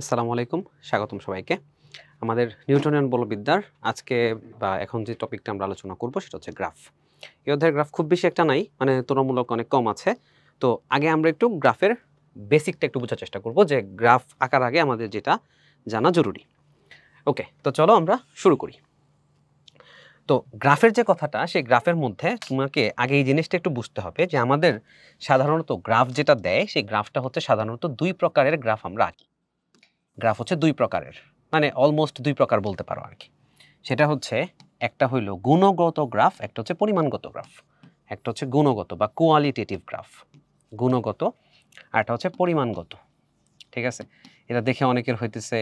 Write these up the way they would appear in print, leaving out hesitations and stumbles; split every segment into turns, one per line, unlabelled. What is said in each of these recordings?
আসসালামু আলাইকুম, স্বাগতম সবাইকে আমাদের নিউটনিয়ান বলবিদ্যার আজকে বা এখন যে টপিকটা আমরা আলোচনা করব সেটা হচ্ছে গ্রাফ। এই অধ্যায়ের গ্রাফ খুব বেশি একটা নাই, মানে তুলনামূলক অনেক কম আছে। তো আগে আমরা একটু গ্রাফের বেসিকটা একটু বোঝার চেষ্টা করব যে গ্রাফ আঁকার আগে আমাদের যেটা জানা জরুরি। ওকে, তো চলো আমরা শুরু করি। তো গ্রাফের যে কথাটা, সেই গ্রাফের মধ্যে তোমাকে আগে এই জিনিসটা একটু বুঝতে হবে যে আমাদের সাধারণত গ্রাফ যেটা দেয় সেই গ্রাফটা হচ্ছে সাধারণত দুই প্রকারের গ্রাফ আমরা আঁকি। গ্রাফ হচ্ছে দুই প্রকারের, মানে অলমোস্ট দুই প্রকার বলতে পারো আর কি। সেটা হচ্ছে একটা হইল গুণগত গ্রাফ, একটা হচ্ছে পরিমাণগত গ্রাফ। একটা হচ্ছে গুণগত বা কোয়ালিটেটিভ গ্রাফ, গুণগত, আর একটা হচ্ছে পরিমাণগত। ঠিক আছে, এটা দেখে অনেকের হইতেছে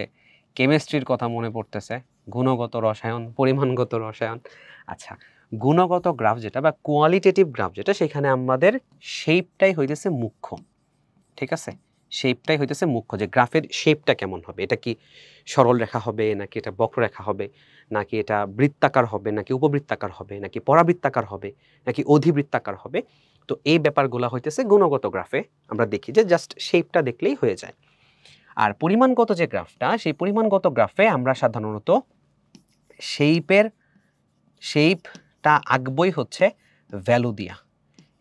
কেমিস্ট্রির কথা মনে পড়তেছে, গুণগত রসায়ন, পরিমাণগত রসায়ন। আচ্ছা, গুণগত গ্রাফ যেটা বা কোয়ালিটেটিভ গ্রাফ যেটা, সেখানে আমাদের শেপটাই হইতেছে মুখ্য। ঠিক আছে, শেপটাই হইতেছে মুখ্য, যে গ্রাফের শেপটা কেমন হবে। এটা কি সরল রেখা হবে, নাকি এটা বক্ররেখা হবে, নাকি এটা বৃত্তাকার হবে, নাকি উপবৃত্তাকার হবে, নাকি পরাবৃত্তাকার হবে, নাকি অধিবৃত্তাকার হবে। তো এই ব্যাপারগুলো হইতেছে গুণগত গ্রাফে আমরা দেখি যে জাস্ট শেপটা দেখলেই হয়ে যায়। আর পরিমাণগত যে গ্রাফটা, সেই পরিমাণগত গ্রাফে আমরা সাধারণত শেপটা আঁকবই হচ্ছে ভ্যালু দিয়া,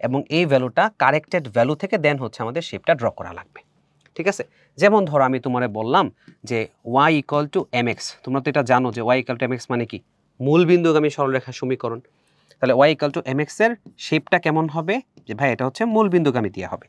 এবং এই ভ্যালুটা কারেক্টেড ভ্যালু থেকে দেন হচ্ছে আমাদের শেপটা ড্র করা লাগবে। ঠিক আছে, যেমন ধরো আমি তোমারে বললাম যে y ইকুয়াল টু mx। তোমরা তো এটা জানো যে y ইকুয়াল টু mx মানে কি, মূল বিন্দুগামী সরলরেখার সমীকরণ। তাহলে y ইকুয়াল টু mx এর শেপটা কেমন হবে, যে ভাই এটা হচ্ছে মূল বিন্দুগামী দিয়ে হবে।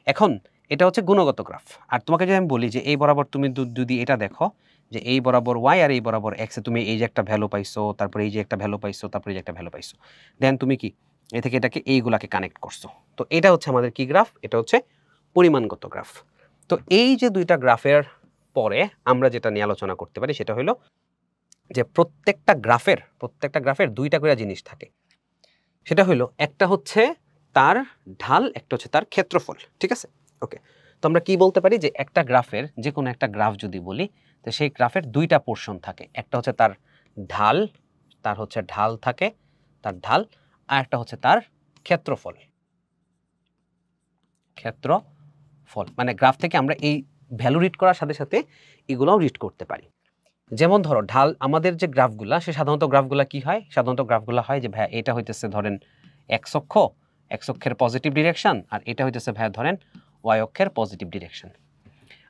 এখন এটা হচ্ছে গুণগত গ্রাফ। আর তোমাকে যদি আমি বলি যে এই বরাবর তুমি যদি এটা দেখো যে এই বরাবর y আর এই বরাবর x এ তুমি এই যে একটা ভ্যালু পাইছো, তারপরে এই যে একটা ভ্যালু পাইছো, তারপরে এই যে একটা ভ্যালু পাইছো, দেন তুমি কি এ থেকে এটাকে এইগুলাকে কানেক্ট করছো। তো এটা হচ্ছে আমাদের কি গ্রাফ, এটা হচ্ছে পরিমাণগত গ্রাফ। তো এই যে দুইটা গ্রাফের পরে আমরা যেটা নিয়ে আলোচনা করতে পারি সেটা হলো যে প্রত্যেকটা গ্রাফের দুইটা করে জিনিস থাকে। সেটা হলো একটা হচ্ছে তার ঢাল, একটা হচ্ছে তার ক্ষেত্রফল। ঠিক আছে, ওকে। তো আমরা কি বলতে পারি যে একটা গ্রাফের, যে কোনো একটা গ্রাফ যদি বলি, তো সেই গ্রাফের দুইটা পোর্শন থাকে। একটা হচ্ছে তার ঢাল, তার হচ্ছে ঢাল থাকে, তার ঢাল, আর একটা হচ্ছে তার ক্ষেত্রফল। মানে গ্রাফ থেকে আমরা এই ভ্যালু রিড করার সাথে সাথে এগুলোও রিড করতে পারি। যেমন ধরো ঢাল, আমাদের যে গ্রাফগুলা, সে সাধারণত গ্রাফগুলা কি হয়, সাধারণত গ্রাফগুলা হয় যে ভাইয়া এটা হইতেছে ধরেন এক্স অক্ষের পজিটিভ ডিরেকশন, আর এটা হইতেছে ভাইয়া ধরেন ওয়াই অক্ষের পজিটিভ ডিরেকশন।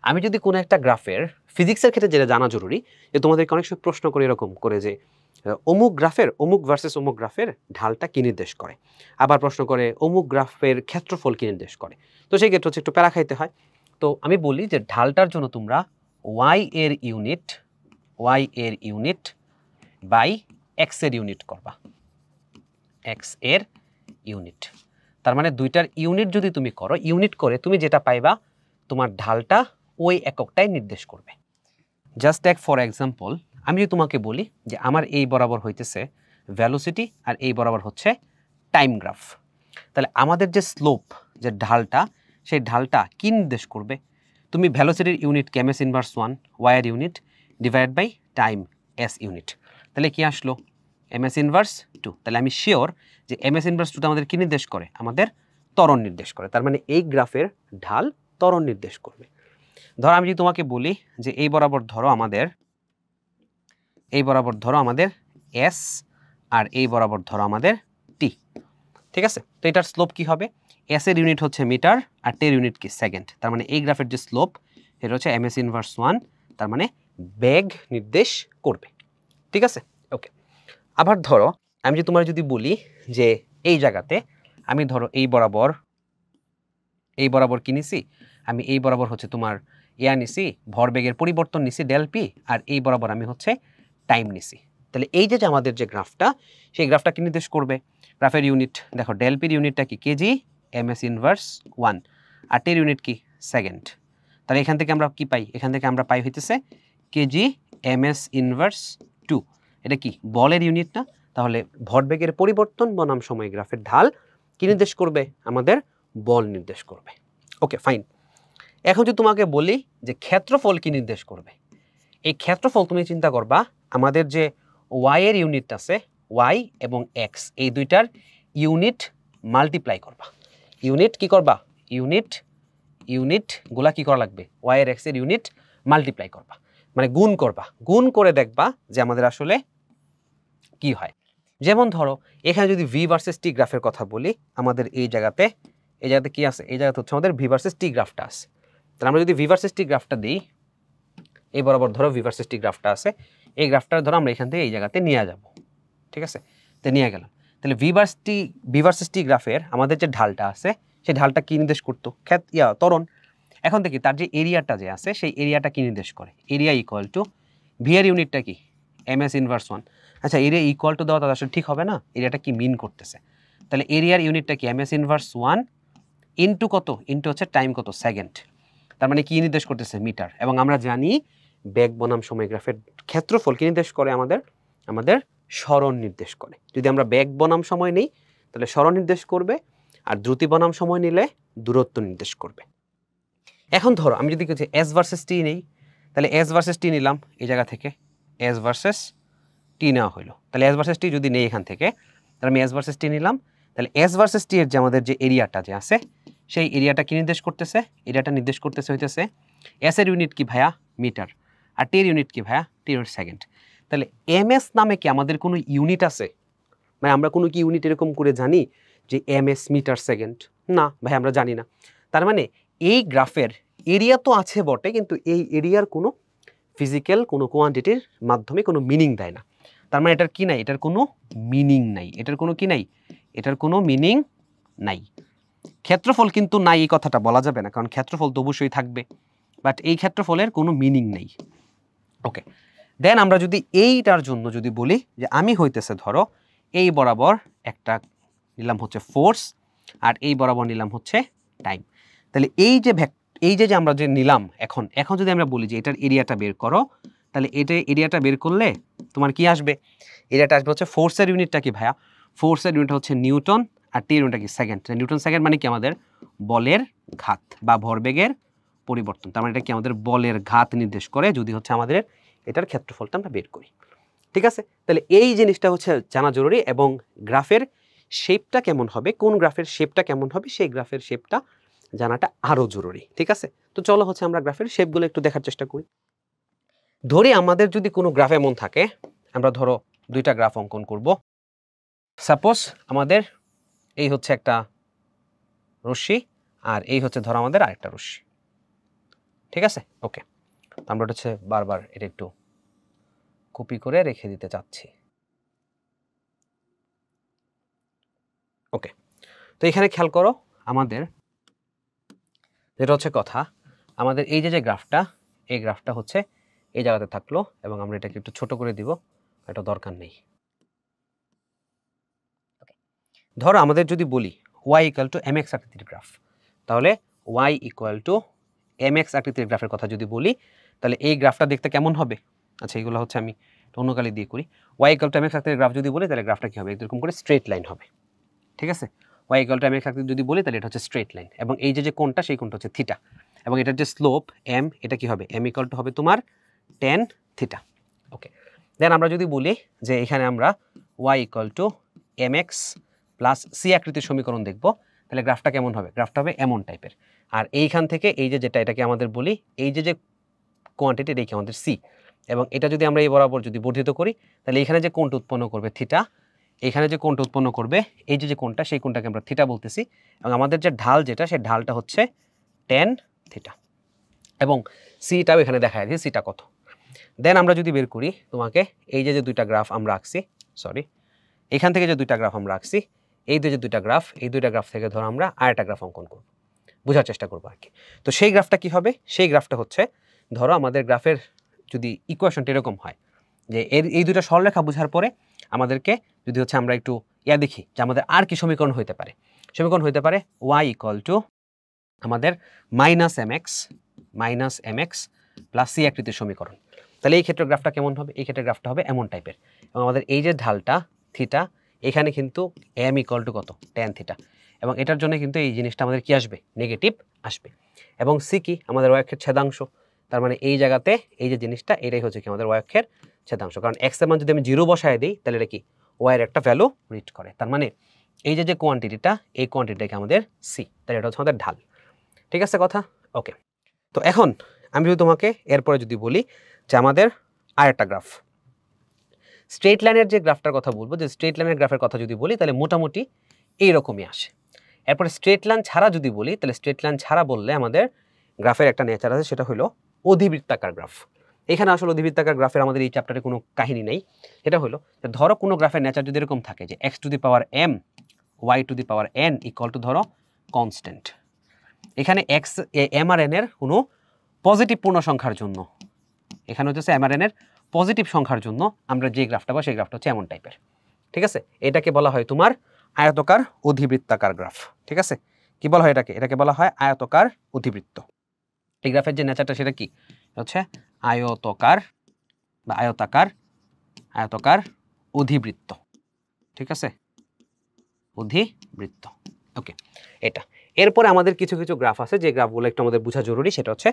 আমি যদি কোনো একটা গ্রাফের, ফিজিক্সের ক্ষেত্রে যেটা জানা জরুরি, যে তোমাদেরকে অনেক সময় প্রশ্ন করে এরকম করে যে অমুক গ্রাফের, অমুক ভার্সেস অমুক গ্রাফের ঢালটা কি নির্দেশ করে, আবার প্রশ্ন করে অমুক গ্রাফের ক্ষেত্রফল কি নির্দেশ করে। তো সেই ক্ষেত্রে হচ্ছে একটু প্যারা খাইতে হয়। তো আমি বলি যে ঢালটার জন্য তোমরা ওয়াই এর ইউনিট বাই এক্স এর ইউনিট করবা, এক্স এর ইউনিট। তার মানে দুইটার ইউনিট যদি তুমি করো, ইউনিট করে তুমি যেটা পাইবা, তোমার ঢালটা ওই এককটাই নির্দেশ করবে। জাস্ট টেক ফর এক্সাম্পল, আমি যদি তোমাকে বলি যে আমার এই বরাবর হইতেছে ভেলোসিটি আর এই বরাবর হচ্ছে টাইম গ্রাফ, তাহলে আমাদের যে স্লোপ, যে ঢালটা, সেই ঢালটা কি নির্দেশ করবে? তুমি ভেলোসিটির ইউনিট কে এমএস ইনভার্স 1, ওয়াইয়ের unit divide by time s unit, তাহলে কি আসলো? M s inverse 2। তাহলে আমি শিওর যে এমএস ইনভার্স 2 আমাদের কি নির্দেশ করে? আমাদের ত্বরণ নির্দেশ করে। তার মানে এই গ্রাফের ঢাল ত্বরণ নির্দেশ করবে। ধরো আমি যদি তোমাকে বলি যে এই বরাবর ধরো আমাদের এস, আর এই বরাবর ধরো আমাদের টি। ঠিক আছে, তো এটার স্লোপ কি হবে? এস এর ইউনিট হচ্ছে মিটার, আর টের ইউনিট কি? সেকেন্ড। তার মানে এই গ্রাফের যে স্লোপ, এটা হচ্ছে এমএস ইনভার্স 1, তার মানে বেগ নির্দেশ করবে। ঠিক আছে, ওকে। আবার ধরো আমি যদি বলি যে এই জায়গাতে আমি ধরো এই বরাবর কি নিছি, আমি এই বরাবর হচ্ছে তোমার নিছি, ভরবেগের পরিবর্তন নিছি ডেল পি, আর এই বরাবর আমি হচ্ছে টাইম নিছি। তাহলে এই যে আমাদের যে গ্রাফটা, সেই গ্রাফটা কি নির্দেশ করবে? গ্রাফের ইউনিট দেখো, ডেল পির ইউনিটটা কি? কেজি এমএস ইনভার্স 1, আর টের ইউনিট কি? সেকেন্ড। তাহলে এখান থেকে আমরা কি পাই? এখান থেকে আমরা পাই হইতেছে কেজি এমএস ইনভার্স 2। এটা কি বলের ইউনিট না? তাহলে ভরবেগের পরিবর্তন বনাম সময় গ্রাফের ঢাল কি নির্দেশ করবে? আমাদের বল নির্দেশ করবে। ওকে, ফাইন। এখন যদি তোমাকে বলি যে ক্ষেত্রফল কি নির্দেশ করবে, এই ক্ষেত্রফল তুমি চিন্তা করবা আমাদের যে ওয়াই এর ইউনিট আছে, ওয়াই এবং এক্স, এই দুইটার ইউনিট মাল্টিপ্লাই করবা। ইউনিট কি করবা? ইউনিট গুলা কি করা লাগবে? ওয়াই এর এক্স এর ইউনিট মাল্টিপ্লাই করবা, মানে গুণ করবা, গুণ করে দেখবা যে আমাদের আসলে কি হয়। যেমন ধরো এখানে যদি ভি ভার্সেস টি গ্রাফের কথা বলি, আমাদের এই জায়গাতে কি আছে, এই জায়গাতে হচ্ছে আমাদের ভি ভার্সেস টি গ্রাফটা আছে। তাহলে আমরা যদি ভি ভার্সেস টি গ্রাফটা দিই, এই বরাবর ধরো ভি ভার্সেস টি গ্রাফটা আছে, এই গ্রাফটা ধরো আমরা এখান থেকে এই জায়গাতে নিয়ে যাব, ঠিক আছে, তো নিয়ে গেলাম। তাহলে ভি ভার্সেস টি গ্রাফের আমাদের যে ঢালটা আছে, সেই ঢালটা কি নির্দেশ করতো, ত্বরণ। এখন দেখি তার যে এরিয়াটা যে আছে, সেই এরিয়াটা কি নির্দেশ করে, এরিয়া ইকুয়াল টু ভি এর ইউনিটটা কি, এম এস ইনভার্স 1। আচ্ছা, এরিয়া ইকুয়াল টু দেওয়া তাহলে আসলে ঠিক হবে না, এরিয়াটা কি মিন করতেছে। তাহলে এরিয়ার ইউনিটটা কি, এম এস ইনভার্স 1 ইন্টু কত, ইন্টু হচ্ছে টাইম কত, সেকেন্ড। তার মানে কি নির্দেশ করতেছে, মিটার। এবং আমরা জানি বেগ বনাম সময় গ্রাফের ক্ষেত্রফল কি নির্দেশ করে, আমাদের সরণ নির্দেশ করে। যদি আমরা বেগ বনাম সময় নেই তাহলে সরণ নির্দেশ করবে, আর দ্রুতি বনাম সময় নিলে দূরত্ব নির্দেশ করবে। এখন ধরো আমি যদি কিছু এস ভার্সেস টি নেই, তাহলে এস ভার্সেস টি নিলাম এই জায়গা থেকে, এস ভার্সেস টি নেওয়া হলো। তাহলে এস ভার্সেস টি যদি নেই এখান থেকে, তাহলে আমি এস ভার্সেস টি নিলাম। তাহলে এস ভার্সেস টি এর যে আমাদের যে এরিয়াটা যে আছে, সেই এরিয়াটা কি নির্দেশ করতেছে, এরিয়াটা নির্দেশ করতেছে হইতেছে এস এর ইউনিট কি ভাইয়া, মিটার, আর টি এর ইউনিট কি ভাইয়া, টি এর সেকেন্ড। তাহলে এম এস নামে কি আমাদের কোনো ইউনিট আছে, মানে আমরা কোনো কি ইউনিট এরকম করে জানি যে এম এস মিটার সেকেন্ড? না ভাই, আমরা জানি না। তার মানে এই গ্রাফের এরিয়া তো আছে বটে, কিন্তু এই এরিয়ার কোনো ফিজিক্যাল কোনো কোয়ান্টিটির মাধ্যমে কোনো মিনিং দেয় না। তার মানে এটার কি নাই, এটার কোনো মিনিং নাই, এটার কোনো কি নাই, এটার কোনো মিনিং নাই। ক্ষেত্রফল কিন্তু নাই এই কথাটা বলা যাবে না, কারণ ক্ষেত্রফল তো অবশ্যই থাকবে, বাট এই ক্ষেত্রফলের কোনো মিনিং নেই। ওকে, দেন আমরা যদি এইটার জন্য যদি বলি যে আমি হইতেছে ধরো এই বরাবর একটা নিলাম হচ্ছে ফোর্স, আর এই বরাবর নিলাম হচ্ছে টাইম। তাহলে এই যে আমরা যে নিলাম, এখন যদি আমরা বলি যে এটার এরিয়াটা বের করো, তাহলে এটা এরিয়াটা বের করলে তোমার কি আসবে, এরিয়াটা আসবে হচ্ছে ফোর্সের ইউনিটটা কি ভাইয়া, ফোর্সের ইউনিট হচ্ছে নিউটন, আর টি ইউনিটটা কি, সেকেন্ড। নিউটন সেকেন্ড মানে কি, আমাদের বলের ঘাত বা ভরবেগের পরিবর্তন। তার মানে এটা কি আমাদের বলের ঘাত নির্দেশ করে, যদি হচ্ছে আমাদের এটার ক্ষেত্রফলটা আমরা বের করি। ঠিক আছে, তাহলে এই জিনিসটা হচ্ছে জানা জরুরি। এবং গ্রাফের শেপটা কেমন হবে, কোন গ্রাফের শেপটা কেমন হবে, সেই গ্রাফের শেপটা জানাটা আরও জরুরি। ঠিক আছে, তো চলো হচ্ছে আমরা গ্রাফের শেপগুলো একটু দেখার চেষ্টা করি। ধরি আমাদের যদি কোনো গ্রাফ এমন থাকে, আমরা ধরো দুইটা গ্রাফ অঙ্কন করব। সাপোজ আমাদের এই হচ্ছে একটা রশ্মি, আর এই হচ্ছে ধরো আমাদের আরেকটা রশ্মি। ঠিক আছে, ওকে, আমরা হচ্ছে বারবার এটা একটু কপি করে রেখে দিতে চাচ্ছি। ওকে, তো এখানে খেয়াল করো, আমাদের যেটা হচ্ছে কথা, আমাদের এই যে গ্রাফটা, এই গ্রাফটা হচ্ছে এই জায়গাতে থাকলো, এবং আমরা এটাকে একটু ছোট করে দিব, এটা দরকার নেই। ধরো আমাদের যদি বলি y ইকুয়াল টু mx আকৃতির গ্রাফ, তাহলে y ইকুয়াল টু mx আকৃতির গ্রাফের কথা যদি বলি, তাহলে এই গ্রাফটা দেখতে কেমন হবে। আচ্ছা, এগুলো হচ্ছে আমি অন্য কালি দিয়ে করি। y ইকুয়াল টু mx আকৃতির গ্রাফ যদি বলি, তাহলে গ্রাফটা কি হবে, এরকম করে স্ট্রেট লাইন হবে। ঠিক আছে, y ইকুয়াল টু mx আকৃতি যদি বলি, তাহলে এটা হচ্ছে স্ট্রেট লাইন, এবং এই যে কোণটা, সেই কোণটা হচ্ছে থিটা, এবং এটার যে স্লোপ m, এটা কি হবে, m ইকুয়াল টু হবে তোমার tan থিটা। ওকে, দেন আমরা যদি বলি যে এখানে আমরা y equal to mx plus c আকৃতির সমীকরণ দেখব, তাহলে গ্রাফটা কেমন হবে, গ্রাফটা হবে এমন টাইপের। আর এইখান থেকে এই যে যেটা, এটাকে আমাদের বলি এই যে কোয়ান্টিটি, এটাকে আমাদের সি, এবং এটা যদি আমরা এই বরাবর যদি বর্ধিত করি, তাহলে এখানে যে কোণটা উৎপন্ন করবে থিটা, এখানে যে কোণটা উৎপন্ন করবে এই যে কোণটা, সেই কোণটাকে আমরা থিটা বলতেছি, এবং আমাদের যে ঢাল যেটা, সেই ঢালটা হচ্ছে tan থিটা, এবং সিটাও এখানে দেখা যায় সিটা কত। দেন আমরা যদি বের করি তোমাকে এই যে দুইটা গ্রাফ আমরা আঁকছি, সরি, এখান থেকে যে দুইটা গ্রাফ আমরা আঁকছি, এই যে দুইটা গ্রাফ, এই দুইটা গ্রাফ থেকে ধরো আমরা আরেকটা গ্রাফ অঙ্কন করব, বোঝার চেষ্টা করবো আর কি। তো সেই গ্রাফটা কি হবে, সেই গ্রাফটা হচ্ছে ধরো আমাদের গ্রাফের যদি ইকুয়েশনটা এরকম হয় যে এই দুইটা সরলরেখা বোঝার পরে আমাদেরকে যদি হচ্ছে আমরা একটু দেখি যে আমাদের আর কি সমীকরণ হইতে পারে। সমীকরণ হইতে পারে y ইকুয়াল টু আমাদের minus m x plus c আকৃতির সমীকরণ। তাহলে এই ক্ষেত্রে গ্রাফটা কেমন হবে, এই ক্ষেত্রে গ্রাফটা হবে এমন টাইপের, এবং আমাদের এই যে ঢালটা থিটা, এখানে কিন্তু m ইকুয়াল টু কত, tan থিটা, এবং এটার জন্য কিন্তু এই জিনিসটা আমাদের কি আসবে, নেগেটিভ আসবে। এবং সি কি, আমাদের অক্ষের ছেদাংশ। তার মানে এই জায়গাতে এই যে জিনিসটা, এটাই হচ্ছে কি আমাদের অক্ষের ছেদাংশ, কারণ এক্স এর মান যদি আমি 0 বসায় দিই, তাহলে এটা কি ওয়াই এর একটা ভ্যালু রিড করে। তার মানে এই যে কোয়ান্টিটিটা, এই কোয়ান্টিটিটাকে আমাদের সি, তাহলে এটা হচ্ছে আমাদের ঢাল। ঠিক আছে কথা, ওকে। তো এখন আমি যদি তোমাকে এরপরে যদি বলি যে আমাদের আরেকটা গ্রাফ, স্ট্রেট লাইনের যে গ্রাফটার কথা বলবো, যে স্ট্রেট লাইনের গ্রাফের কথা যদি বলি তাহলে মোটামুটি এইরকমই আসে। এরপরে স্ট্রেট লাইন ছাড়া যদি বলি তাহলে স্ট্রেট লাইন ছাড়া বললে আমাদের গ্রাফের একটা নেচার আছে, সেটা হলো অধিবৃত্তাকার গ্রাফ। এখানে আসলে অধিবৃত্তাকার গ্রাফের আমাদের এই চ্যাপ্টারে কোনো কাহিনী নেই। এটা হলো যে ধরো কোনো গ্রাফের নেচার যদি এরকম থাকে যে x to the power m y to the power n equal to ধরো কনস্ট্যান্ট। এখানে এক্স এম আর এন এর কোনো পজিটিভ পূর্ণ সংখ্যার জন্য, এখানে হচ্ছে এম আর এন এর পজিটিভ সংখ্যার জন্য আমরা যে গ্রাফটা পাবো সেই গ্রাফটা হচ্ছে এমন টাইপের। ঠিক আছে, এটাকে বলা হয় তোমার আয়তকার অধিবৃত্তাকার গ্রাফ। ঠিক আছে, কি বলা হয় এটাকে? এটাকে বলা হয় আয়তকার অধিবৃত্ত। এই গ্রাফের যে নেচারটা সেটা কি হচ্ছে আয়তকার বা আয়তাকার অধিবৃত্ত। ঠিক আছে, অধিবৃত্ত। ওকে, এটা এরপরে আমাদের কিছু কিছু গ্রাফ আছে যে গ্রাফগুলো একটু আমাদের বোঝা জরুরি, সেটা হচ্ছে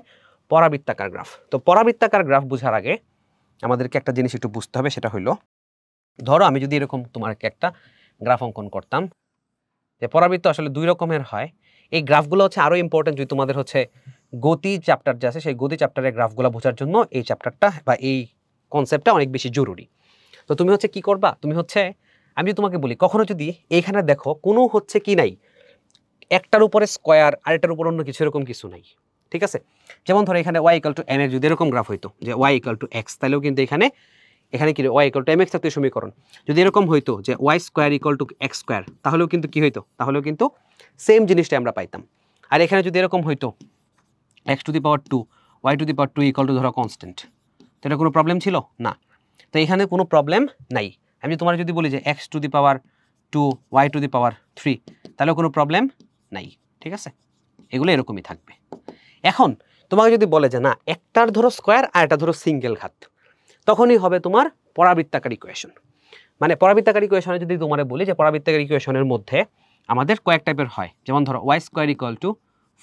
পরাবৃত্তাকার গ্রাফ। তো পরাবৃত্তাকার গ্রাফ বোঝার আগে আমাদেরকে একটা জিনিস একটু বুঝতে হবে, সেটা হলো ধরো আমি যদি এরকম তোমাকে একটা গ্রাফ অঙ্কন করতাম, যে পরাবৃত্ত আসলে দুই রকমের হয়। এই গ্রাফগুলো হচ্ছে আরো ইম্পর্টেন্ট যদি তোমাদের হচ্ছে গতি চ্যাপ্টার যে আছে সেই গতি চ্যাপ্টারের গ্রাফগুলো বোঝার জন্য এই চ্যাপ্টারটা বা এই কনসেপ্টটা অনেক বেশি জরুরি। তো তুমি হচ্ছে কি করবা, তুমি হচ্ছে আমি তোমাকে বলি কখনো যদি এইখানে দেখো কোনো হচ্ছে কি নাই, একটার উপরে স্কোয়ার আরেকটার উপর অন্য কিছু এরকম কিছু নাই। ঠিক আছে, যেমন ধরো এখানে y ইকুয়াল টু m এর যদি এরকম গ্রাফ হইতো যে y ইকুয়াল টু x, তাহলেও কিন্তু এখানে কি y ইকুয়াল টু mx থাকতো সমীকরণ। যদি এরকম হইতো যে y square equal to x square, তাহলেও কিন্তু কি হইতো, তাহলেও কিন্তু সেম জিনিসটা আমরা পাইতাম। আর এখানে যদি এরকম হইতো x to the power 2 y to the power 2 equal to ধরো কনস্ট্যান্ট, তো এটা কোনো প্রবলেম ছিল না। তো এখানে কোনো প্রবলেম নাই। আমি তোমার যদি বলি যে x to the power 2 y to the power 3, তাহলেও কোনো প্রবলেম নাই। ঠিক আছে, এগুলো এরকমই থাকবে। এখন তোমাকে যদি বলে যে না একটার ধরো স্কোয়ার আর একটা ধরো সিঙ্গেল ঘাত, তখনই হবে তোমার পরাবৃত্তাকার ইকুয়েশন। মানে পরাবৃত্তাকার ইকুয়েশনে যদি তোমার বলি যে পরাবৃত্তাকার ইকুয়েশনের মধ্যে আমাদের কয়েক টাইপের হয়, যেমন ধরো y square equal to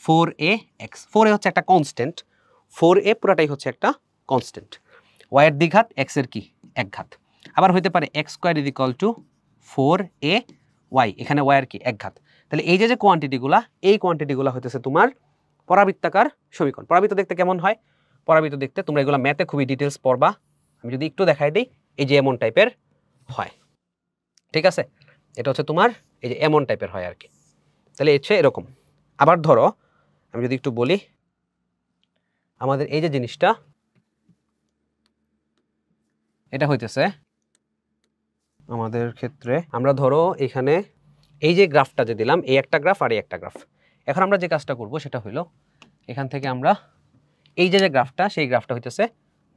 4ax, 4a হচ্ছে একটা কনস্ট্যান্ট, 4a পুরাটাই হচ্ছে একটা কনস্ট্যান্ট, y এর দ্বিঘাত x এর কি এক ঘাত। আবার হইতে পারে x square is equal two 4ay, এখানে y এর কি এক ঘাত। তাহলে এই যে কোয়ান্টিটিগুলা, এই কোয়ান্টিটিগুলা হইতেছে তোমার পরাবৃত্তাকার সমীকরণ। পরাবৃত্ত দেখতে কেমন হয়? পরাবৃত্ত দেখতে তোমরা এগুলো ম্যাথে খুবই ডিটেলস পড়বা। আমি যদি একটু দেখাই দিই, এই যে এমন টাইপের হয়। ঠিক আছে, এটা হচ্ছে তোমার এই যে এমন টাইপের হয় আর কি। তাহলে হচ্ছে এরকম। আবার ধরো আমি যদি একটু বলি আমাদের এই যে জিনিসটা, এটা হইতেছে আমাদের ক্ষেত্রে আমরা ধরো এখানে এই যে গ্রাফটা যে দিলাম, এই একটা গ্রাফ আর এই একটা গ্রাফ। এখন আমরা যে কাজটা করব সেটা হলো এখান থেকে আমরা এই যে গ্রাফটা, সেই গ্রাফটা হইতেছে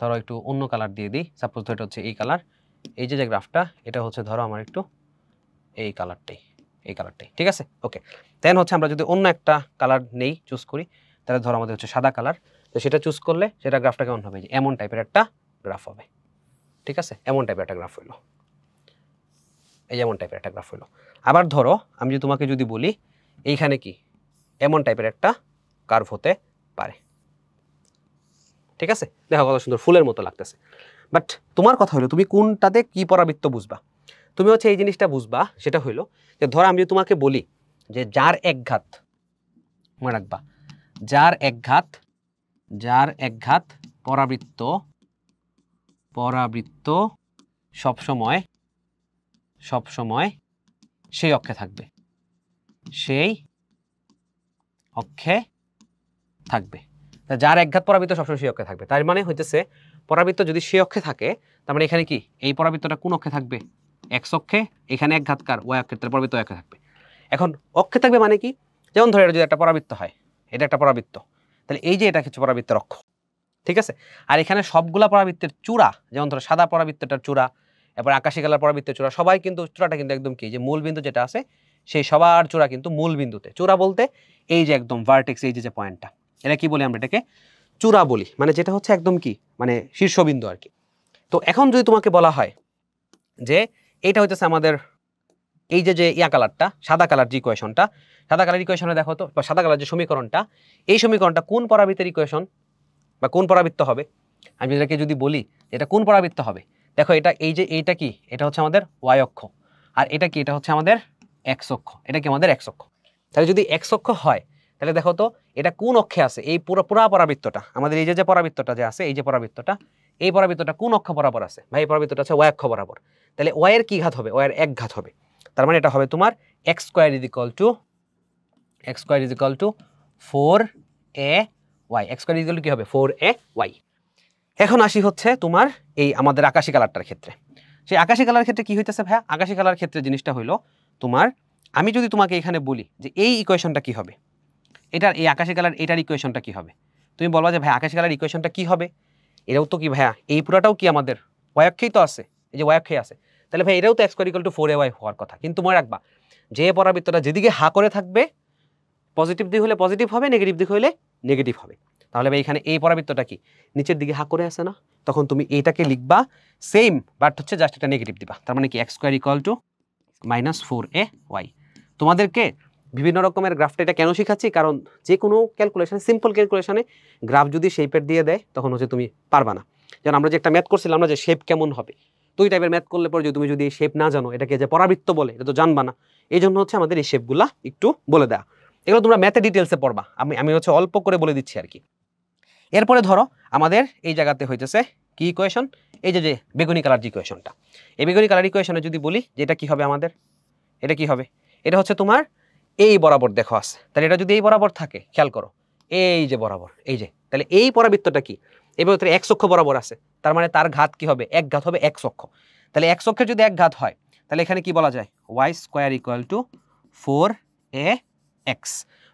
ধরো একটু অন্য কালার দিয়ে দিই, সাপোজ ধরো এটা হচ্ছে এই কালার। এই যে গ্রাফটা এটা হচ্ছে ধরো আমার একটু এই কালারটাই, ঠিক আছে। ওকে, দেন হচ্ছে আমরা যদি অন্য একটা কালার নেই, চুজ করি, তাহলে ধরো আমাদের হচ্ছে সাদা কালার। তো সেটা চুজ করলে সেটা গ্রাফটা কেমন হবে, যে এমন টাইপের একটা গ্রাফ হবে। ঠিক আছে, এমন টাইপের একটা গ্রাফ হইলো, এই যেমন টাইপের একটা গ্রাফ হইলো। আবার ধরো আমি যদি তোমাকে যদি বলি এইখানে কি এমন টাইপের একটা কার্ভ হতে পারে। ঠিক আছে, দেখো কত সুন্দর ফুলের মতো লাগতেছে। বাট তোমার কথা হলো তুমি কোনটাতে কি পরাবৃত্ত বুঝবা। তুমি হচ্ছে এই জিনিসটা বুঝবা, সেটা হইলো যে ধরো আমি তোমাকে বলি যে যার এক ঘাত, মনে রাখবা যার এক ঘাত পরাবৃত্ত সবসময় সেই অক্ষে থাকবে, যার এক ঘাত পরাবৃত্ত সবসময় সেই অক্ষে থাকবে। তার মানে হইতেছে পরাবৃত্ত যদি সেই অক্ষে থাকে, তার মানে এখানে কি এই পরাবৃত্তটা কোন অক্ষে থাকবে, এক্স অক্ষে। এখানে এক ঘাত কার, ওয়াই অক্ষের, পরাবৃত্ত অক্ষে থাকবে। এখন অক্ষে থাকবে মানে কি, যেমন ধরো এটা যদি একটা পরাবৃত্ত হয়, এটা একটা পরাবৃত্ত, তাহলে এই যে এটা হচ্ছে পরাবৃত্তের অক্ষ। ঠিক আছে, আর এখানে সবগুলা পরাবৃত্তের চূড়া, যেমন ধরো সাদা পরাবৃত্তটার চূড়া, এরপর আকাশী কালার পরাবৃত্তের চূড়া, সবাই কিন্তু চূড়াটা কিন্তু একদম কি যে মূল বিন্দু যেটা আছে সেই সবার চূড়া কিন্তু মূল বিন্দুতে। চূড়া বলতে এই যে একদম ভার্টেক্স, এই যে পয়েন্টটা, এটা কি বলি আমরা, এটাকে চূড়া বলি, মানে যেটা হচ্ছে একদম কি মানে শীর্ষবিন্দু আর কি। তো এখন যদি তোমাকে বলা হয় যে এইটা হইতেছে আমাদের এই যে ইয়া কালারটা, সাদা কালার যে ইকুয়েশনটা, সাদা কালার ইকুয়েশনে দেখো তো, বা সাদা কালার যে সমীকরণটা, এই সমীকরণটা কোন পরাবৃত্তের ইকুয়েশন বা কোন পরাবৃত্ত হবে। আমি এটাকে যদি বলি এটা কোন পরাবৃত্ত হবে, দেখো এটা এই যে এইটা কি, এটা হচ্ছে আমাদের ওয়াই অক্ষ, আর এটা কি, এটা হচ্ছে আমাদের এক্স অক্ষ। এটা কি আমাদের এক্স অক্ষ। তাহলে যদি এক্স অক্ষ হয়, তাহলে দেখো তো এটা কোন অক্ষে আছে, এই পুরো পরাবৃত্তটা আমাদের এই যে পরাবৃত্তটা যে আছে, এই যে পরাবৃত্তটা, এই পরাবৃত্তটা কোন অক্ষ বরাবর আছে? ভাই এই পরাবৃত্তটা আছে ওয়াই অক্ষ বরাবর। তাহলে ওয়াই এর কি ঘাত হবে? ওয়াই এর এক ঘাত হবে। তার মানে এটা হবে তোমার x square is equal two 4ay। x square is equal two কি হবে? 4ay। এখন আসি হচ্ছে তোমার এই আমাদের আকাশী কালারটার ক্ষেত্রে। সেই আকাশী কালার ক্ষেত্রে কি হইতেছে ভাইয়া? আকাশী কালার ক্ষেত্রে জিনিসটা হইলো তোমার, আমি যদি তোমাকে এখানে বলি যে এই ইকুয়েশনটা কি হবে, এটার এই আকাশী কালার এটার ইকুয়েশনটা কি হবে, তুমি বলবা যে ভাই আকাশী কালার ইকুয়েশনটা কি হবে? এটাও তো কি ভাইয়া, এই পুরাটাও কি আমাদের ওয়াই অক্ষেই তো আছে, এই যে ওয়াই অক্ষেই আছে। তাহলে ভাই এটাও তো x square equal to 4ay হওয়ার কথা। কিন্তু মনে রাখবা যে পরাবৃত্তটা যেদিকে হা করে থাকবে, পজিটিভ দিক হলে পজিটিভ হবে, নেগেটিভ দিক হলে নেগেটিভ হবে। তাহলে ভাই এখানে এই পরাবৃত্তটা কি নিচের দিকে হা করে আছে না? তখন তুমি এইটাকে লিখবা সেম, বাট হচ্ছে জাস্ট এটা নেগেটিভ দিবা। তার মানে কি x square equal to -4ay। তোমাদেরকে বিভিন্ন রকমের গ্রাফটা এটা কেন শিখাচ্ছি? কারণ যে কোনো ক্যালকুলেশন, সিম্পল ক্যালকুলেশনে গ্রাফ যদি শেপের দিয়ে দেয় তখন হচ্ছে তুমি পারবা না। যেমন আমরা যে একটা ম্যাথ করছিলাম না, যে শেপ কেমন হবে, তো ওই টাইপের ম্যাথ করলে পরে তুমি যদি এই শেপ না জানো, এটাকে যে পরাবৃত্ত বলে এটা তো জানবা না। এই জন্য হচ্ছে আমাদের এই শেপগুলা একটু বলে দেয়া। এগুলো তোমরা ম্যাথে ডিটেলসে পড়বা, আমি হচ্ছে অল্প করে বলে দিচ্ছি আর কি। এরপরে ধরো আমাদের এই জায়গাতে হইতেছে কি ইকুয়েশন, এই যে বেগুনি কালার যে ইকুয়েশনটা, এই বেগুনি কালার ইকুয়েশনে যদি বলি যে এটা কি হবে আমাদের, এটা কি হবে? এটা হচ্ছে তোমার এই বরাবর দেখো আছে। তাহলে এটা যদি এই বরাবর থাকে, খেয়াল করো এই যে বরাবর, এই যে, তাহলে এই পরাবৃত্তটা কি এই ভিতরে x অক্ষ বরাবর আছে। তার মানে তার ঘাত কি হবে? এক ঘাত হবে x অক্ষ। তাহলে x অক্ষের যদি এক ঘাত হয়, তাহলে এখানে কি বলা যায়? y square equal to 4ax।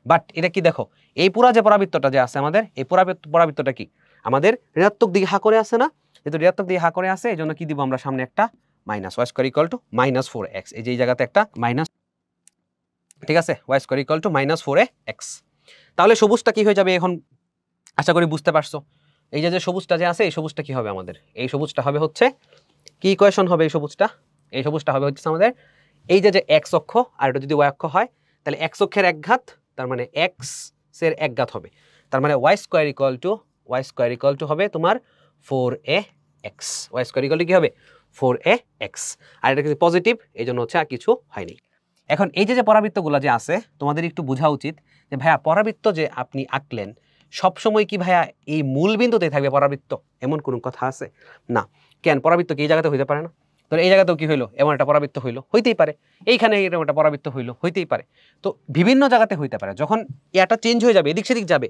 But এটা কি দেখো, এই পুরা যে পরাবৃত্তটা যে আছে আমাদের, এই পরাবৃত্তটা কি আমাদের ঋণাত্মক দিকে হা করে আছে না? যেহেতু ঋণাত্মক দিকে হা করে আছে, এই জন্য কি দিব আমরা সামনে একটা minus, y square equal to -4x। এই যে এই জায়গাতে একটা মাইনাস, ঠিক আছে, y square equal to -4ax। তাহলে সবুজটা কি হয়ে যাবে এখন? আশা করি বুঝতে পারছো। এই যে সবুজটা যে আছে, এই সবুজটা কি হবে আমাদের? এই সবুজটা হবে হচ্ছে কি ইকুয়েশন হবে? এই সবুজটা হবে হচ্ছে আমাদের এই যে x অক্ষ, আর এটা যদি y অক্ষ হয়, তাহলে x অক্ষের এক ঘাত, তার মানে x এর এক ঘাত হবে। তার মানে y স্কয়ার ইকুয়াল টু হবে তোমার 4ax। y square equal to কি হবে? 4ax। আর এটা কিন্তু পজিটিভ, এই জন্য হচ্ছে আর কিছু হয়নি। এখন এই যে পরাবৃত্তগুলো যে আছে, তোমাদের একটু বোঝা উচিত যে ভাইয়া পরাবৃত্ত যে আপনি আঁকলেন, সবসময় কি ভাইয়া এই মূল বিন্দুতে থাকবে পরাবৃত্ত? এমন কোনো কথা আছে না। কেন? পরাবৃত্ত কি এই জায়গাতে হইতে পারে না? তো এই জায়গাতেও কি হইলো? এমন একটা পরাবৃত্ত হইলো, হইতেই পারে। এইখানে এরকম একটা পরাবৃত্ত হইলো, হইতেই পারে। তো বিভিন্ন জায়গাতে হইতে পারে। যখন এটা চেঞ্জ হয়ে যাবে, এদিক সেদিক যাবে,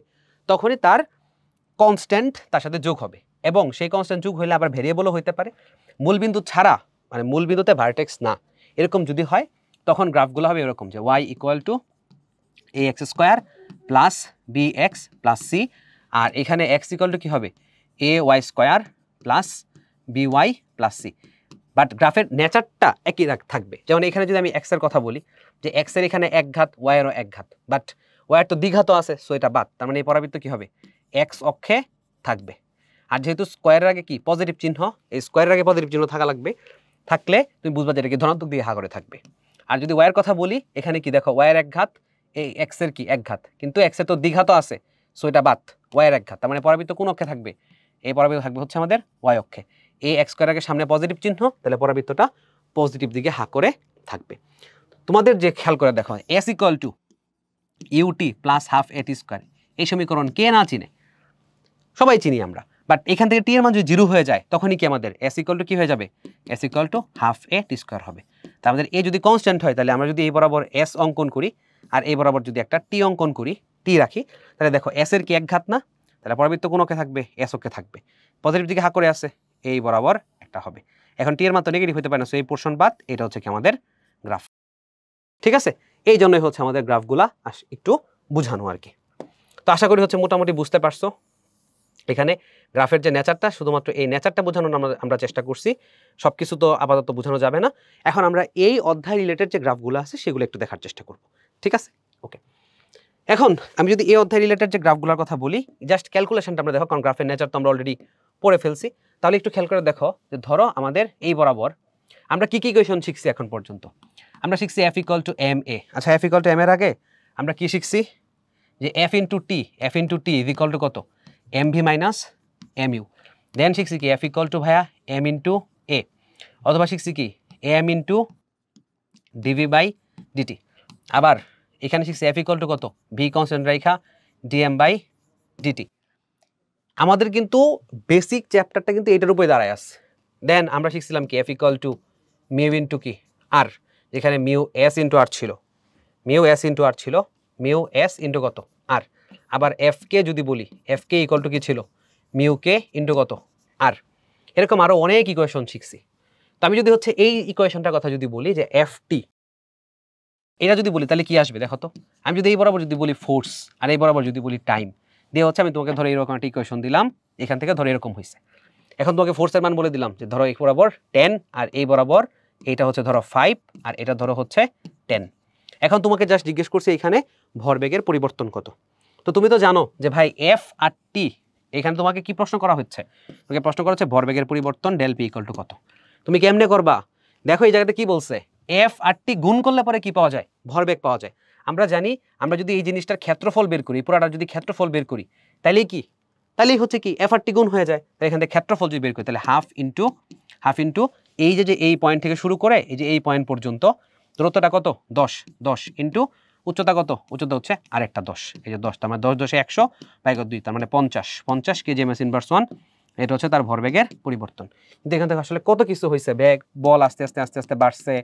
তখনই তার কনস্ট্যান্ট তার সাথে যোগ হবে, এবং সেই কনস্ট্যান্ট যোগ হইলে আবার ভেরিয়েবলও হইতে পারে। মূল বিন্দু ছাড়া, মানে মূল বিন্দুতে ভার্টেক্স না, এরকম যদি হয়, তখন গ্রাফগুলো হবে এরকম যে y equal two ax square plus bx plus c, আর এখানে x ইকুয়াল টু কি হবে? ay square plus by plus c। But গ্রাফের নেচারটা একই থাকবে। যেমন এখানে যদি আমি x এর কথা বলি, যে x এর এখানে এক ঘাত, y এরও এক ঘাত, বাট y এর তো দ্বিঘাতও আছে, সো এটা বাদ। তার মানে এই পরাবৃত্ত কি হবে? x অক্ষে থাকবে। আর যেহেতু স্কয়ারের আগে কি পজিটিভ চিহ্ন, এই স্কয়ারের আগে পজিটিভ চিহ্ন থাকা লাগবে, থাকলে তুমি বুঝবা যে এটা কি ধনাত্মক দিকে হা করে থাকবে। আর যদি y এর কথা বলি, এখানে কি দেখো, y এর এক ঘাত, এই x এর কি এক ঘাত, কিন্তু x এর তো দ্বিঘাতও আছে, সো এটা বাদ, y এর এক ঘাত। তার মানে পরাবৃত্ত কোন অক্ষে থাকবে? এই পরাবৃত্ত থাকবে হচ্ছে আমাদের y অক্ষে। এই x স্কয়ার আগে সামনে পজিটিভ চিহ্ন, তাহলে পরাবৃত্তটা পজিটিভ দিকে হা করে থাকবে। তোমাদের যে খেয়াল করে দেখো, s equal to ut plus half at square, এই সমীকরণ কে না চিনে? সবাই চিনি আমরা। বাট এখান থেকে টি এর মান যদি 0 হয়ে যায়, তখনই কি আমাদের s ইকুয়াল টু কি হয়ে যাবে? s equal to half at square হবে। তা আমাদের a যদি কনস্ট্যান্ট হয়, তাহলে আমরা যদি এই বরাবর s অঙ্কন করি, আর এই বরাবর যদি একটা t অঙ্কন করি, t রাখি, তাহলে দেখো s এর কি এক ঘাত না? তাহলে পরাবৃত্ত কোন অক্ষে থাকবে? s অক্ষে থাকবে। পজিটিভ দিকে হা করে আছে, এই বরাবর একটা হবে। এখন টি এর মান তো নেগেটিভ হতে পারে না, সো এই পোরশন বাদ, এটা হচ্ছে কি আমাদের গ্রাফ। ঠিক আছে, এই জন্যই হচ্ছে আমাদের গ্রাফগুলা একটু বুঝানো আর কি। তো আশা করি হচ্ছে মোটামুটি বুঝতে পারছো। এখানে গ্রাফের যে নেচারটা, শুধুমাত্র এই নেচারটা বোঝানোর আমরা চেষ্টা করছি, সবকিছু তো আপাতত বোঝানো যাবে না। এখন আমরা এই অধ্যায় রিলেটেড যে গ্রাফগুলো আছে সেগুলো একটু দেখার চেষ্টা করব। ঠিক আছে, ওকে। এখন আমি যদি এই অধ্যায় রিলেটেড যে গ্রাফগুলোর কথা বলি, জাস্ট ক্যালকুলেশনটা আমরা দেখো, কারণ গ্রাফের নেচার তো আমরা অলরেডি পড়ে ফেলছি। তাহলে একটু খেয়াল করে দেখো যে ধরো আমাদের এই বরাবর আমরা কি ইকুয়েশন শিখছি এখন পর্যন্ত? আমরা শিখছি f ইকুয়াল টু ma। আচ্ছা, f ইকুয়াল টু m এর আগে আমরা কি শিখছি? যে f into t is equal to কত? mv minus mu। দেন শিখছি কি f ইকুয়াল টু ভাইয়া m ইন্টু a, অথবা শিখছি কি m ইন্টু dv বাই dt। আবার এখানে শিখছি এফ ইকুয়াল টু কত, ভি কনস্ট্যান্ট রাইখা ডিএম বাই ডিটি। আমাদের কিন্তু বেসিক চ্যাপ্টারটা কিন্তু এটার উপরে দাঁড়ায় আছে। দেন আমরা শিখছিলাম কি f equal two mu into কি আর, যেখানে মিউ এস ইন্টু আর ছিল, মিউ এস ইন্টু আর ছিল, মিউ এস ইন্টু কত আর। আবার এফ কে যদি বলি, এফ কে ইকুয়াল টু কি ছিল, মিউ কে ইন্টু কত আর। এরকম আরও অনেক ইকুয়েশন শিখছি। তো আমি যদি হচ্ছে এই ইকুয়েশনটার কথা যদি বলি যে এফ টি, এটা যদি বলি তাহলে কি আসবে দেখো তো। আমি যদি এই বরাবর যদি বলি ফোর্স আর এই বরাবর যদি বলি টাইম দিয়ে হচ্ছে, আমি তোমাকে ধরো এরকম একটা ইকুয়েশন দিলাম, এখান থেকে ধরো এরকম হয়েছে। এখন তোমাকে ফোর্সের মান বলে দিলাম যে ধরো এই বরাবর 10 আর এই বরাবর এইটা হচ্ছে ধরো 5 আর এটা ধরো হচ্ছে 10। এখন তোমাকে জাস্ট জিজ্ঞেস করছি এখানে ভরবেগের পরিবর্তন কত। তো তুমি তো জানো যে ভাই এফ আর টি, এখানে তোমাকে কি প্রশ্ন করা হচ্ছে, তোমাকে প্রশ্ন করা হচ্ছে ভরবেগের পরিবর্তন ডেল পি ইকুয়াল টু কত। তুমি কেমনে করবা, দেখো এই জায়গাটা কি বলছে, এফ আর টি গুণ করলে পরে কি পাওয়া যায়, ভরবেগ পাওয়া যায়। আমরা জানি আমরা যদি এই জিনিসটার ক্ষেত্রফল বের করি, পুরাটা যদি ক্ষেত্রফল বের করি তাহলেই কি, তাহলেই হচ্ছে কি এফ আর টি গুণ হয়ে যায়। তাহলে এখান থেকে ক্ষেত্রফল যদি বের করি তাহলে হাফ ইন্টু এই যে এই পয়েন্ট থেকে শুরু করে এই যে এই পয়েন্ট পর্যন্ত দূরত্বটা কত 10 ইন্টু উচ্চতা কত, উচ্চতা হচ্ছে আরেকটা 10, এই যে 10, তার মানে 10 10 100 বাই 2, তার মানে 50 কেজি এম এস ইনভার্স 1। এটা হচ্ছে তার ভরবেগের পরিবর্তন। কিন্তু এখান থেকে আসলে কত কিছু হয়েছে, ব্যাগ বল আস্তে আস্তে আস্তে আস্তে বাড়ছে,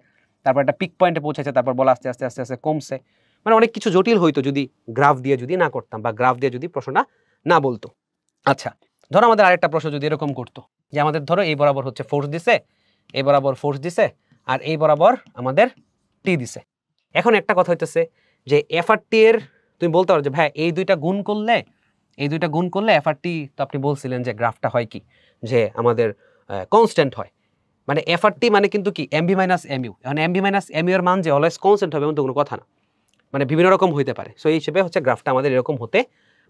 তারপর একটা পিক পয়েন্টে পৌঁছেছে, তারপর বল আস্তে আস্তে আস্তে আস্তে কমছে। মানে অনেক কিছু জটিল হইতো যদি গ্রাফ দিয়ে যদি না করতাম বা গ্রাফ দিয়ে যদি প্রশ্নটা না বলতো। আচ্ছা, ধরো আমাদের আরেকটা প্রশ্ন যদি এরকম করতো যে আমাদের ধরো এই বরাবর হচ্ছে ফোর্স দিছে, এই বরাবর ফোর্স দিছে আর এই বরাবর আমাদের টি দিছে। এখন একটা কথা হইতেছে যে এফ আর টি এর তুমি বলতে পারো যে ভাই এই দুইটা গুণ করলে এফ আর টি, তো আপনি বলছিলেন যে গ্রাফটা হয় কি যে আমাদের কনস্ট্যান্ট হয়, মানে এফ আর টি মানে কিন্তু কি এমভি মাইনাস এমইউ। এখন এমভি মাইনাস এমইউ এর মান যে অলওয়েজ কনস্ট্যান্ট হবে এমন তো কোনো কথা না, মানে বিভিন্ন রকম হইতে পারে। সো এই হিসেবে হচ্ছে গ্রাফটা আমাদের এরকম হতে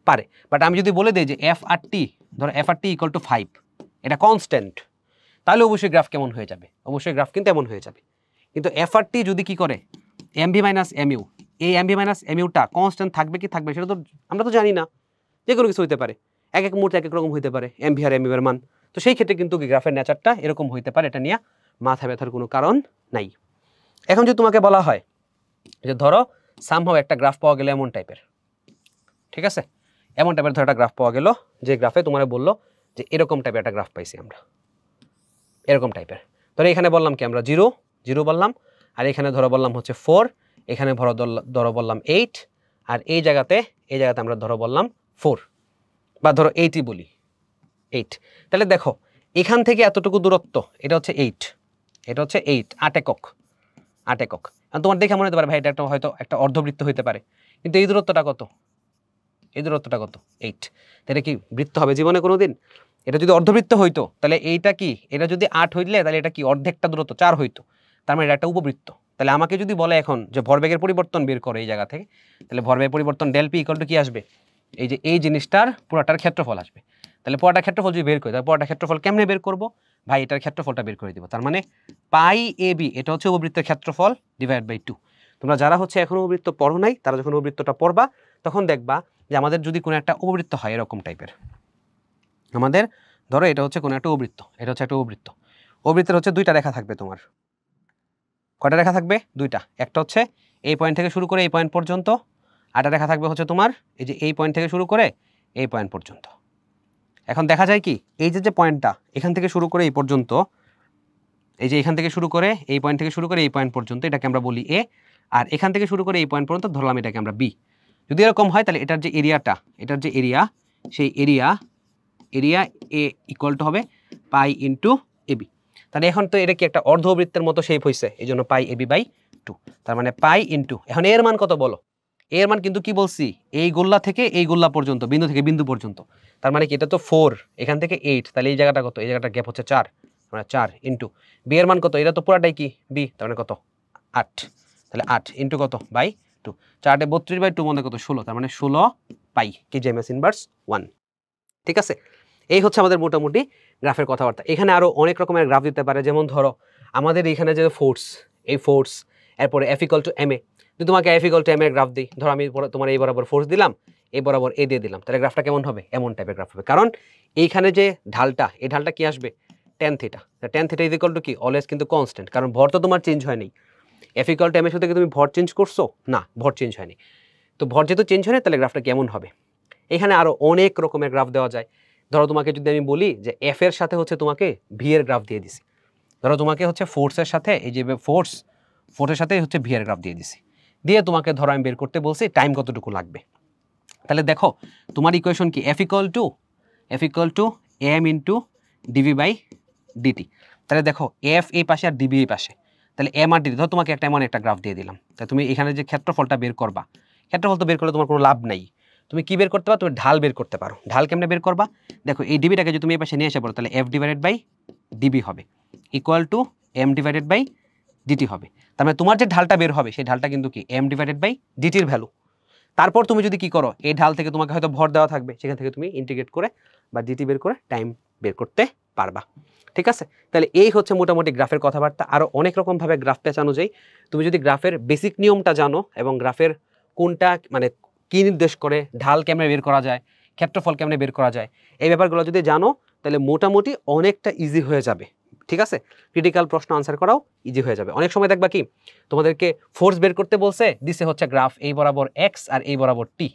পারে। বাট আমি যদি বলে দিই যে এফ আর টি, ধরো এফ আর টি ইকুয়াল টু 5, এটা কনস্ট্যান্ট, তাহলে অবশ্যই গ্রাফ কেমন হয়ে যাবে, অবশ্যই গ্রাফ কিন্তু এমন হয়ে যাবে। কিন্তু এফ আর টি যদি কি করে এমভি মাইনাস এমইউ, এই এমভি মাইনাস এমইউটা কনস্ট্যান্ট থাকবে কি থাকবে সেটা তো আমরা তো জানি না, যে কোনো কিছু হইতে পারে, এক এক মুহূর্তে এক এক রকম হইতে পারে এমভি আর এমইউ এর মান। তো সেই ক্ষেত্রে কিন্তু গ্রাফের নেচারটা এরকম হইতে পারে, এটা নিয়ে মাথা ব্যথার কোনো কারণ নাই। এখন যদি তোমাকে বলা হয় যে ধরো সামহাও একটা গ্রাফ পাওয়া গেল এমন টাইপের, ঠিক আছে, এমন টাইপের ধরো একটা গ্রাফ পাওয়া গেল, যে গ্রাফে তোমার বললো যে এরকম টাইপের একটা গ্রাফ পাইছি আমরা, এরকম টাইপের। ধরো এখানে বললাম কি আমরা 0 বললাম, আর এখানে ধরো বললাম হচ্ছে 4, এখানে ধরো বললাম 8, আর এই জায়গাতে আমরা ধরো বললাম 4, বা ধরো 8ই বলি 8। তাহলে দেখো এখান থেকে এতটুকু দূরত্ব, এটা হচ্ছে 8, এটা হচ্ছে 8 একক। তোমার দেখে মনে হতে পারে ভাই এটা একটা হয়তো একটা অর্ধবৃত্ত হইতে পারে, কিন্তু এই দূরত্বটা কত, 8। তাহলে কি বৃত্ত হবে জীবনে কোনোদিন? এটা যদি অর্ধবৃত্ত হইতো তাহলে এইটা কি, এটা যদি 8 হইলে তাহলে এটা কি অর্ধেকটা দূরত্ব 4 হইতো, তার মানে এটা একটা উপবৃত্ত। তাহলে আমাকে যদি বলে এখন যে ভরবেগের পরিবর্তন বের করে এই জায়গা থেকে, তাহলে ভরবেগের পরিবর্তন ডেল পি ইকুয়াল টু কি আসবে, এই যে এই জিনিসটার পুরোটার ক্ষেত্রফল আসবে। তাহলে পুরোটা ক্ষেত্রফল যদি বের করি তাহলে পুরোটা ক্ষেত্রফল কেমনে বের করব, ভাই এটার ক্ষেত্রফলটা বের করে দিব। তার মানে পাই এ বি, এটা হচ্ছে উপবৃত্তের ক্ষেত্রফল ডিভাইড বাই 2। তোমরা যারা হচ্ছে এখনো উপবৃত্ত পড়ো নাই, তারা যখন উপবৃত্তটা পড়বা তখন দেখবা যে আমাদের যদি কোনো একটা উপবৃত্ত হয় এরকম টাইপের, আমাদের ধরো এটা হচ্ছে কোনো একটা উপবৃত্ত, এটা হচ্ছে একটা উপবৃত্ত, উপবৃত্তের হচ্ছে দুইটা রেখা থাকবে। তোমার কয়টা রেখা থাকবে? দুইটা। একটা হচ্ছে এই পয়েন্ট থেকে শুরু করে এই পয়েন্ট পর্যন্ত, আরেকটা রেখা থাকবে হচ্ছে তোমার এই যে এই পয়েন্ট থেকে শুরু করে এই পয়েন্ট পর্যন্ত। এখন দেখা যায় কি এই যে পয়েন্টটা এখান থেকে শুরু করে এই পর্যন্ত, এই যে এখান থেকে শুরু করে এই পয়েন্ট থেকে শুরু করে এই পয়েন্ট পর্যন্ত এটাকে আমরা বলি এ, আর এখান থেকে শুরু করে এই পয়েন্ট পর্যন্ত ধরলাম এটাকে আমরা বি। যদি এরকম হয় তাহলে এটার যে এরিয়াটা, এটার যে এরিয়া, সেই এরিয়া এ ইকুয়াল টু হবে পাই ইন্টু এবি। তাহলে এখন তো এটা কি একটা অর্ধবৃত্তের মতো শেপ হয়েছে, এই জন্য পাই এবি বাই 2। তার মানে পাই ইন্টু, এখন এর মান কত বলো, এর মান কিন্তু কি বলছি এই গোল্লা থেকে এই গোল্লা পর্যন্ত, বিন্দু থেকে বিন্দু পর্যন্ত। তার মানে কি এটা তো 4, এখান থেকে 8, তাহলে এই জায়গাটা কত, এই জায়গাটা গ্যাপ হচ্ছে 4, মানে 4 ইন্টু বি এর মান কত, এটা তো পুরাটাই কি বি, তার মানে কত 8, তাহলে 8 ইন্টু কত বাই 2, 4 32 বাই 2 মধ্যে কত 16, তার মানে 16 পাই কেজি এম এস ইনভার্স 1। ঠিক আছে, এই হচ্ছে আমাদের মোটামুটি গ্রাফের কথাবার্তা। এখানে আরো অনেক রকমের গ্রাফ দিতে পারে, যেমন ধরো আমাদের এখানে যে ফোর্স, এই ফোর্স, এরপরে F equal to M A, যদি তোমাকে এফ ইকুয়াল টু এম এর গ্রাফ দিই, ধরো আমি তোমার এই বরাবর ফোর্স দিলাম, এই বরাবর এ দিয়ে দিলাম, তাহলে গ্রাফটা কেমন হবে, এমন টাইপের গ্রাফ হবে। কারণ এইখানে যে ঢালটা, এই ঢালটা কি আসবে, tan theta. tan theta is equal two কি অলওয়েজ কিন্তু কনস্ট্যান্ট, কারণ ভর তো তোমার চেঞ্জ হয় নাই। এফ ইকুয়াল টু এম এর সাথে তুমি ভর চেঞ্জ করছো না, ভর চেঞ্জ হয়নি। তো ভর যেহেতু চেঞ্জ হয়নি তাহলে গ্রাফটা কেমন হবে? এখানে আরও অনেক রকমের গ্রাফ দেওয়া যায়। ধরো তোমাকে যদি আমি বলি যে এফ এর সাথে হচ্ছে তোমাকে ভি এর গ্রাফ দিয়ে দিছি, ধরো তোমাকে হচ্ছে ফোর্সের সাথে এই যে ফোর্সের সাথে হচ্ছে ভি এর গ্রাফ দিয়ে দিছি, দিয়ে তোমাকে ধরো আমি বের করতে বলছি টাইম কতটুকু লাগবে। তাহলে দেখো তোমার ইকুয়েশন কি? F equal to m into d v by d t. তাহলে দেখো এফ এই পাশে আর ডিবি এই পাশে, তাহলে এম আর ডিটি। ধরো তোমাকে এমন একটা গ্রাফ দিয়ে দিলাম, তাহলে তুমি এখানে যে ক্ষেত্রফলটা বের করবা, ক্ষেত্রফল তো বের করলে তোমার কোনো লাভ নাই। তুমি কি বের করতে পারো? তুমি ঢাল বের করতে পারো। ঢাল কেমনে বের করবা? দেখো এই ডিবিটাকে যদি তুমি এই পাশে নিয়ে এসে পড়ো তাহলে এফ ডিভাইডেড বাই ডিবি হবে equal to m divided by d t হবে। তার মানে তোমার যে ঢালটা বের হবে সেই ঢালটা কিন্তু কি এম ডিভাইডেড বাই ডিটির ভ্যালু। তারপর তুমি যদি কি করো, এই ঢাল থেকে তোমাকে হয়তো ভর দেওয়া থাকবে, সেখান থেকে তুমি ইন্টিগ্রেট করে বা ডিটি বের করে টাইম বের করতে পারবা। ঠিক আছে? তাহলে এই হচ্ছে মোটামুটি গ্রাফের কথাবার্তা। আরও অনেক রকমভাবে গ্রাফ পেঁচানো যায়। তুমি যদি গ্রাফের বেসিক নিয়মটা জানো এবং গ্রাফের কোনটা মানে কী নির্দেশ করে, ঢাল কেমনে বের করা যায়, ক্ষেত্রফল কেমনে বের করা যায়, এই ব্যাপারগুলো যদি জানো তাহলে মোটামুটি অনেকটা ইজি হয়ে যাবে। ঠিক আছে? ক্রিটিক্যাল প্রশ্ন আনসার করাও ইজি হয়ে যাবে। অনেক সময় দেখবা কি তোমাদেরকে ফোর্স বের করতে বলছে, দিছে হচ্ছে গ্রাফ এই বরাবর এক্স আর এই বরাবর টি,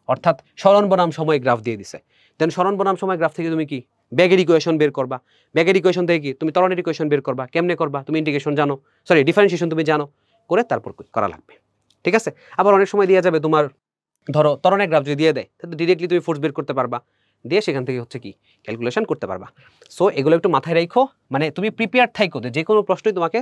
অর্থাৎ সরণ বনাম সময় গ্রাফ দিয়ে দিছে। দেন সরণ বনাম সময় গ্রাফ থেকে তুমি কি ব্যাগের ইকুয়েশন বের করবা, ব্যাগের ইকুয়েশন থেকে কি তুমি ত্বরণের ইকুয়েশন বের করবা। কেমনে করবা? তুমি ইন্টিগ্রেশন জানো, সরি ডিফারেন্সিয়েশন তুমি জানো, করে তারপর করা লাগবে। ঠিক আছে? আবার অনেক সময় দেওয়া যাবে তোমার, ধরো ত্বরণের গ্রাফ যদি দিয়ে দেয় তাহলে ডিরেক্টলি তুমি ফোর্স বের করতে পারবা, দিয়ে সেখান থেকে হচ্ছে কি ক্যালকুলেশন করতে পারবা। সো এগুলো একটু মাথায় রাখো, মানে তুমি প্রিপেয়ার থাইকো যে কোনো প্রশ্নই তোমাকে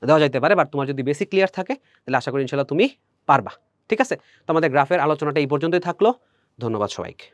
দেওয়া যাইতে পারে, বাট তোমার যদি বেসিক ক্লিয়ার থাকে তাহলে আশা করি ইনশাল্লাহ তুমি পারবা। ঠিক আছে? তো আমাদের গ্রাফের আলোচনাটা এই পর্যন্তই থাকলো। ধন্যবাদ সবাইকে।